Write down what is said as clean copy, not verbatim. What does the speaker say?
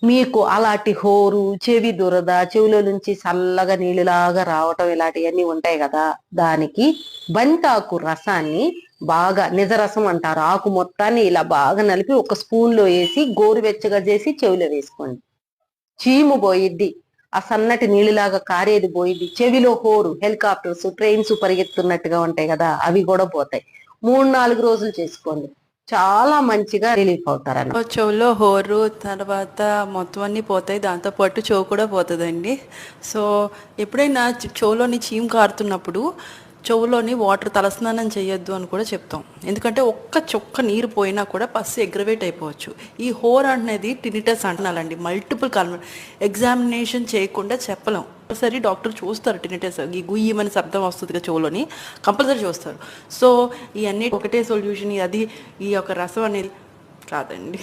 మీకు అలాంటి హోరు, చెవి దురద, చెవిలో నుంచి చల్లగా నీళ్ళలాగా రావటం ఇలాంటివన్నీ ఉంటాయి కదా, దానికి బంతాకు రసాన్ని బాగా నిజరసం అంటారు. ఆకు మొత్తాన్ని ఇలా బాగా నలిపి ఒక స్పూన్లో వేసి గోరువెచ్చగా చేసి చెవిలో వేసుకోండి. చీము పోయిద్ది. ఆ సన్నటి నీళ్ళలాగా కారేది పోయిద్ది. చెవిలో హోరు, హెలికాప్టర్స్, ట్రైన్స్ పరిగెత్తున్నట్టుగా ఉంటాయి కదా, అవి కూడా పోతాయి. 3-4 రోజులు చేసుకోండి. చాలా మంచిగా రిలీఫ్ అవుతారన్న. చెవులో హోరు తర్వాత మొత్తం అన్నీ పోతాయి, దాంతోపాటు చెవు కూడా పోతుందండి. సో ఎప్పుడైనా చెవులోని చీము కారుతున్నప్పుడు చెవులోని వాటర్ తలస్నానం చేయొద్దు అని కూడా చెప్తాం. ఎందుకంటే ఒక్క చుక్క నీరు పోయినా కూడా పస్సు ఎగ్రవేట్ అయిపోవచ్చు. ఈ హోర్ అనేది టినిటస్ అంటున్నారండి. మల్టిపుల్ ఎగ్జామినేషన్ చేయకుండా చెప్పలేం. సరే డాక్టర్ చూస్తారు టినిటస్, ఈ గుయ్యమని శబ్దం వస్తుంది కదా చెవులోని, కంపల్సరీ చూస్తారు. సో ఇవన్నీ ఒకటే సొల్యూషన్, అది ఈ యొక్క రసం అనేది కాదండి.